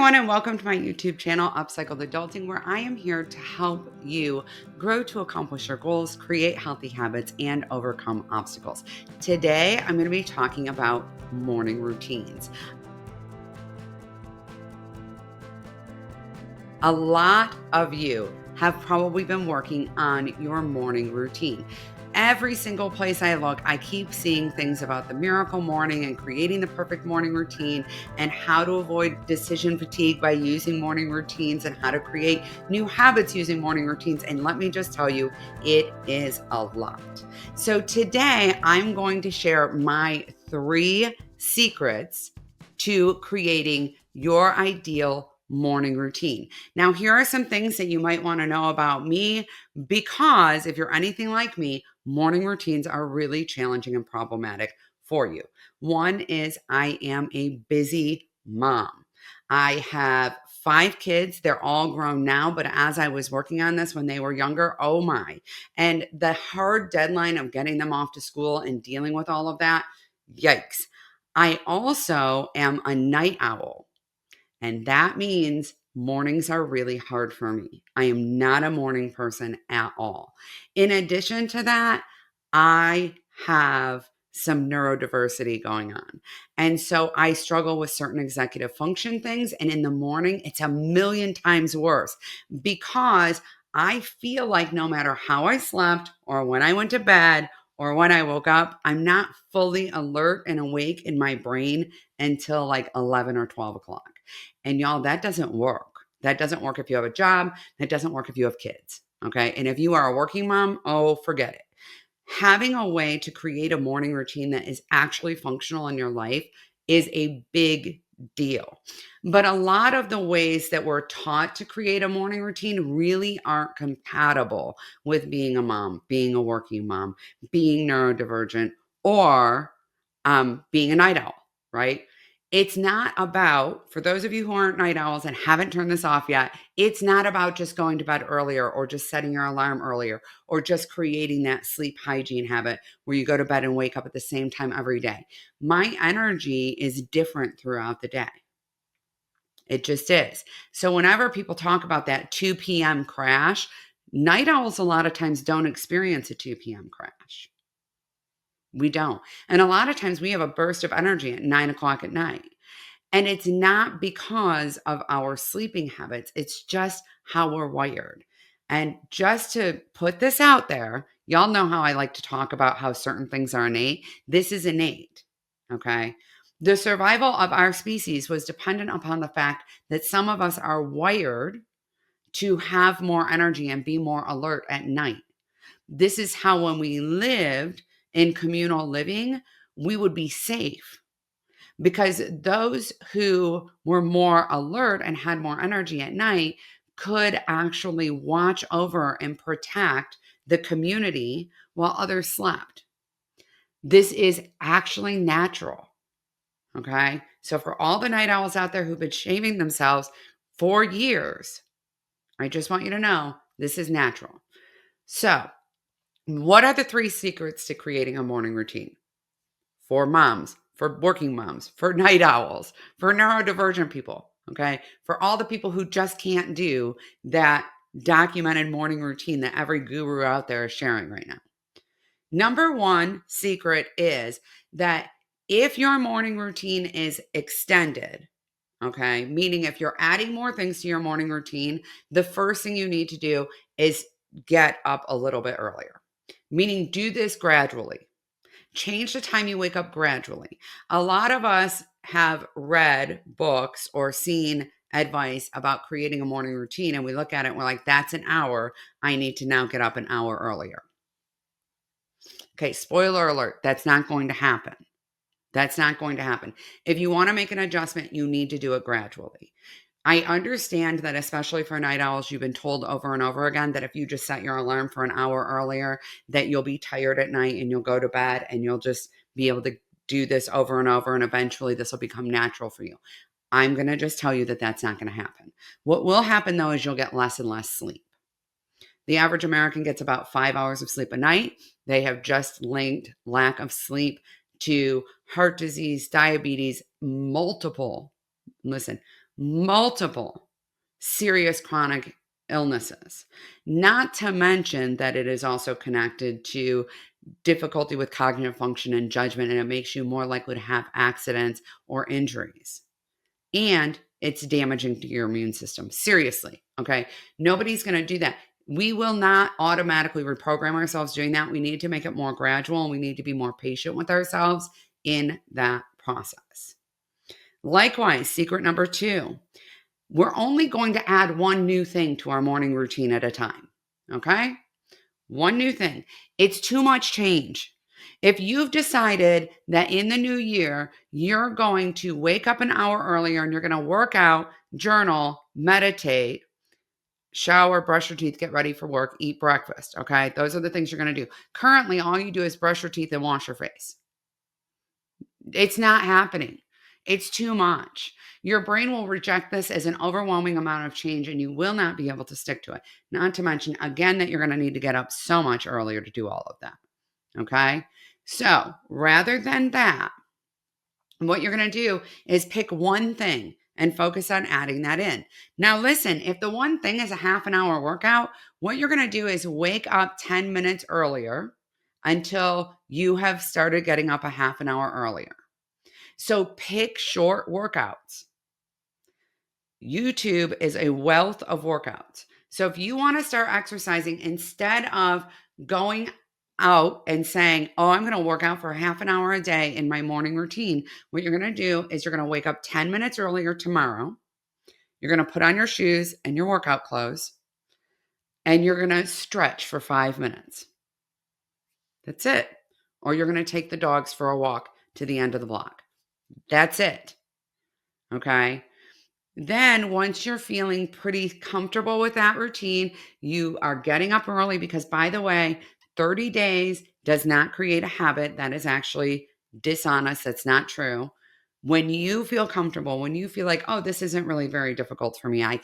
everyone, and welcome to my YouTube channel, Upcycled Adulting, where I am here to help you grow to accomplish your goals, create healthy habits, and overcome obstacles. Today, I'm going to be talking about morning routines. A lot of you have probably been working on your morning routine. Every single place I look, I keep seeing things about the miracle morning and creating the perfect morning routine and how to avoid decision fatigue by using morning routines and how to create new habits using morning routines. And let me just tell you, it is a lot. So today I'm going to share my 3 secrets to creating your ideal morning routine. Now, here are some things that you might want to know about me because if you're anything like me, morning routines are really challenging and problematic for you. One is I am a busy mom. I have 5 kids. They're all grown now, but as I was working on this when they were younger, oh my. And the hard deadline of getting them off to school and dealing with all of that, yikes. I also am a night owl. And that means mornings are really hard for me. I am not a morning person at all. In addition to that, I have some neurodiversity going on. And so I struggle with certain executive function things. And in the morning, it's a million times worse because I feel like no matter how I slept or when I went to bed or when I woke up, I'm not fully alert and awake in my brain until like 11 or 12 o'clock. And y'all, that doesn't work. That doesn't work if you have a job. That doesn't work if you have kids. Okay. And if you are a working mom, oh, forget it. Having a way to create a morning routine that is actually functional in your life is a big deal. But a lot of the ways that we're taught to create a morning routine really aren't compatible with being a mom, being a working mom, being neurodivergent, or being a night owl, right? It's not about, for those of you who aren't night owls and haven't turned this off yet, it's not about just going to bed earlier or just setting your alarm earlier or just creating that sleep hygiene habit where you go to bed and wake up at the same time every day. My energy is different throughout the day. It just is. So whenever people talk about that 2 p.m. crash, night owls a lot of times don't experience a 2 p.m. crash. We don't. And a lot of times we have a burst of energy at 9 o'clock at night. And it's not because of our sleeping habits, it's just how we're wired. And just to put this out there, y'all know how I like to talk about how certain things are innate. This is innate. Okay. The survival of our species was dependent upon the fact that some of us are wired to have more energy and be more alert at night. This is how, when we lived in communal living, we would be safe because those who were more alert and had more energy at night could actually watch over and protect the community while others slept. This is actually natural. Okay. So, for all the night owls out there who've been shaming themselves for years, I just want you to know this is natural. So, what are the 3 secrets to creating a morning routine? For moms, for working moms, for night owls, for neurodivergent people, okay? For all the people who just can't do that documented morning routine that every guru out there is sharing right now. Number 1 secret is that if your morning routine is extended, okay, meaning if you're adding more things to your morning routine, the first thing you need to do is get up a little bit earlier, meaning do this gradually. Change the time you wake up gradually. A lot of us have read books or seen advice about creating a morning routine, and we look at it and we're like, that's an hour. I need to now get up an hour earlier. Okay, spoiler alert, that's not going to happen. That's not going to happen. If you want to make an adjustment, you need to do it gradually. I understand that, especially for night owls, you've been told over and over again that if you just set your alarm for an hour earlier, that you'll be tired at night and you'll go to bed and you'll just be able to do this over and over. And eventually this will become natural for you. I'm going to just tell you that that's not going to happen. What will happen though is you'll get less and less sleep. The average American gets about 5 hours of sleep a night. They have just linked lack of sleep to heart disease, diabetes, multiple multiple serious chronic illnesses. Not to mention that it is also connected to difficulty with cognitive function and judgment, and it makes you more likely to have accidents or injuries. And it's damaging to your immune system. Seriously. Okay. Nobody's going to do that. We will not automatically reprogram ourselves doing that. We need to make it more gradual and we need to be more patient with ourselves in that process. Likewise, secret number 2, we're only going to add one new thing to our morning routine at a time. Okay. One new thing. It's too much change. If you've decided that in the new year, you're going to wake up an hour earlier and you're going to work out, journal, meditate, shower, brush your teeth, get ready for work, eat breakfast. Okay. Those are the things you're going to do. Currently, all you do is brush your teeth and wash your face. It's not happening. It's too much. Your brain will reject this as an overwhelming amount of change and you will not be able to stick to it. Not to mention, again, that you're going to need to get up so much earlier to do all of that. Okay. So rather than that, what you're going to do is pick one thing and focus on adding that in. Now, listen, if the one thing is a half an hour workout, what you're going to do is wake up 10 minutes earlier until you have started getting up a half an hour earlier. So pick short workouts. YouTube is a wealth of workouts. So if you want to start exercising, instead of going out and saying, oh, I'm going to work out for half an hour a day in my morning routine, what you're going to do is you're going to wake up 10 minutes earlier tomorrow. You're going to put on your shoes and your workout clothes, and you're going to stretch for 5 minutes. That's it. Or you're going to take the dogs for a walk to the end of the block. That's it. Okay. Then once you're feeling pretty comfortable with that routine, you are getting up early because, by the way, 30 days does not create a habit. That is actually dishonest. That's not true. When you feel comfortable, when you feel like, oh, this isn't really very difficult for me, I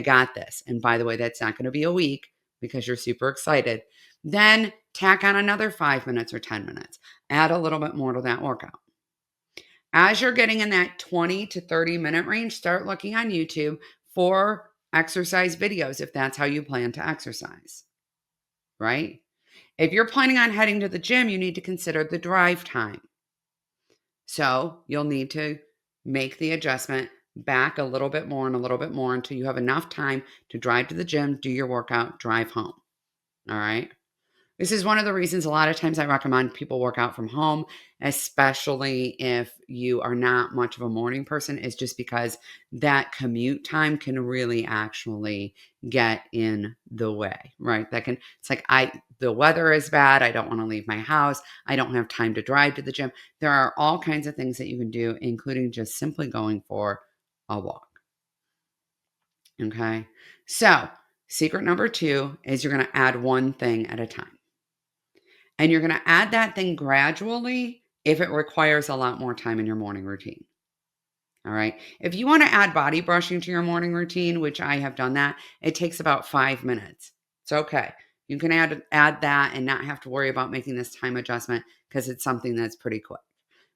got this. And by the way, that's not going to be a week because you're super excited. Then tack on another 5 minutes or 10 minutes. Add a little bit more to that workout. As you're getting in that 20 to 30 minute range, start looking on YouTube for exercise videos if that's how you plan to exercise, right? If you're planning on heading to the gym, you need to consider the drive time. So you'll need to make the adjustment back a little bit more and a little bit more until you have enough time to drive to the gym, do your workout, drive home. All right. This is one of the reasons a lot of times I recommend people work out from home, especially if you are not much of a morning person, is just because that commute time can really actually get in the way, right? It's like the weather is bad. I don't want to leave my house. I don't have time to drive to the gym. There are all kinds of things that you can do, including just simply going for a walk. Okay. So, secret number 2 is you're going to add one thing at a time. And you're going to add that thing gradually if it requires a lot more time in your morning routine. All right. If you want to add body brushing to your morning routine, which I have done that, it takes about 5 minutes. It's okay. You can add that and not have to worry about making this time adjustment because it's something that's pretty quick.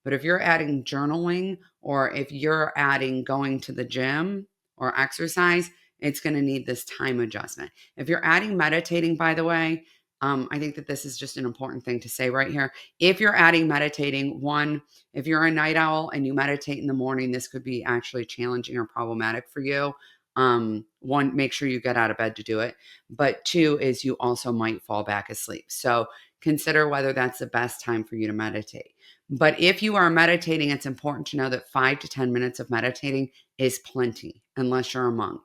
But if you're adding journaling or if you're adding going to the gym or exercise, it's going to need this time adjustment. If you're adding meditating, by the way, I think that this is just an important thing to say right here. If you're adding meditating, one, if you're a night owl and you meditate in the morning, this could be actually challenging or problematic for you. One, make sure you get out of bed to do it. But 2 is you also might fall back asleep. So consider whether that's the best time for you to meditate. But if you are meditating, it's important to know that 5 to 10 minutes of meditating is plenty, unless you're a monk.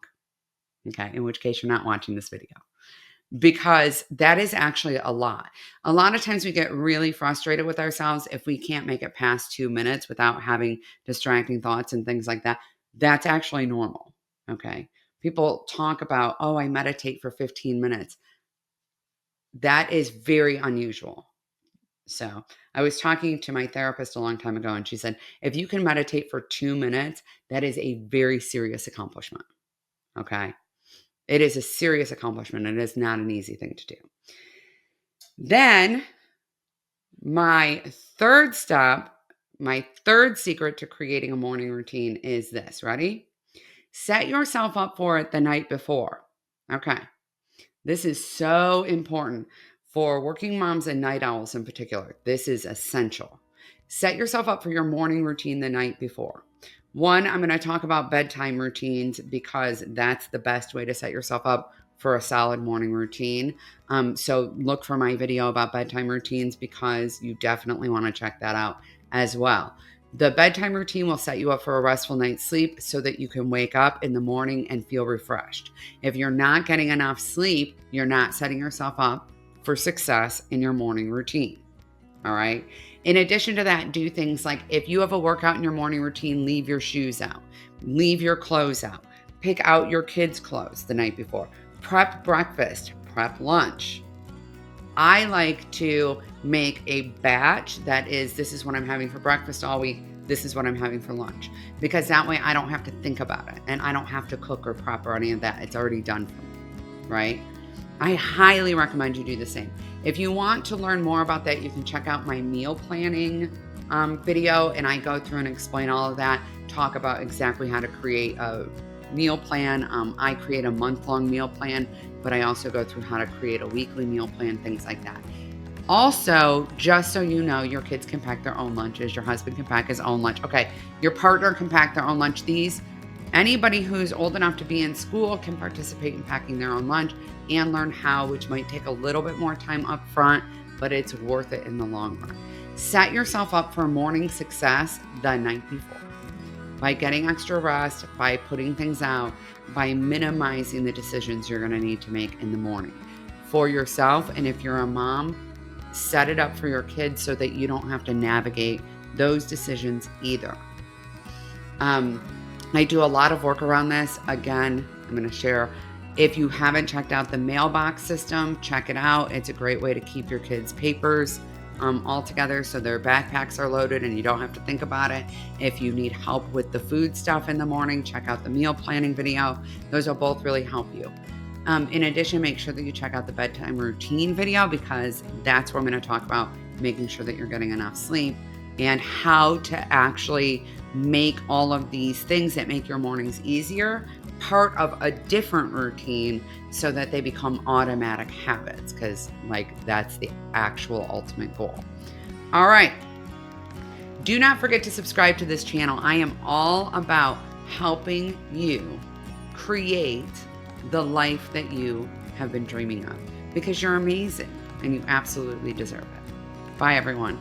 Okay, in which case you're not watching this video. Because that is actually a lot. A lot of times we get really frustrated with ourselves if we can't make it past 2 minutes without having distracting thoughts and things like that. That's actually normal. Okay. People talk about, oh, I meditate for 15 minutes. That is very unusual. So I was talking to my therapist a long time ago, and she said, if you can meditate for 2 minutes, that is a very serious accomplishment. Okay. It is a serious accomplishment. It is not an easy thing to do. Then my third secret to creating a morning routine is this. Ready? Set yourself up for it the night before. Okay. This is so important for working moms and night owls in particular. This is essential. Set yourself up for your morning routine the night before. One, I'm going to talk about bedtime routines because that's the best way to set yourself up for a solid morning routine. So look for my video about bedtime routines because you definitely want to check that out as well. The bedtime routine will set you up for a restful night's sleep so that you can wake up in the morning and feel refreshed. If you're not getting enough sleep, you're not setting yourself up for success in your morning routine. All right. In addition to that, do things like if you have a workout in your morning routine, leave your shoes out, leave your clothes out, pick out your kids' clothes the night before, prep breakfast, prep lunch. I like to make a batch that is, this is what I'm having for breakfast all week. This is what I'm having for lunch. Because that way I don't have to think about it and I don't have to cook or prep or any of that. It's already done for me, right? I highly recommend you do the same. If you want to learn more about that, you can check out my meal planning video, and I go through and explain all of that, talk about exactly how to create a meal plan. I create a month-long meal plan, but I also go through how to create a weekly meal plan, things like that. Also, just so you know, your kids can pack their own lunches. Your husband can pack his own lunch. Okay, your partner can pack their own lunch. Anybody who's old enough to be in school can participate in packing their own lunch and learn how, which might take a little bit more time up front, but it's worth it in the long run. Set yourself up for morning success the night before by getting extra rest, by putting things out, by minimizing the decisions you're going to need to make in the morning for yourself. And if you're a mom, set it up for your kids so that you don't have to navigate those decisions either. I do a lot of work around this. Again, I'm going to share. If you haven't checked out the mailbox system, check it out. It's a great way to keep your kids' papers all together so their backpacks are loaded and you don't have to think about it. If you need help with the food stuff in the morning, check out the meal planning video. Those will both really help you. In addition, make sure that you check out the bedtime routine video because that's where I'm going to talk about making sure that you're getting enough sleep and how to actually make all of these things that make your mornings easier part of a different routine so that they become automatic habits, because that's the actual ultimate goal. All right. Do not forget to subscribe to this channel. I am all about helping you create the life that you have been dreaming of because you're amazing and you absolutely deserve it. Bye, everyone.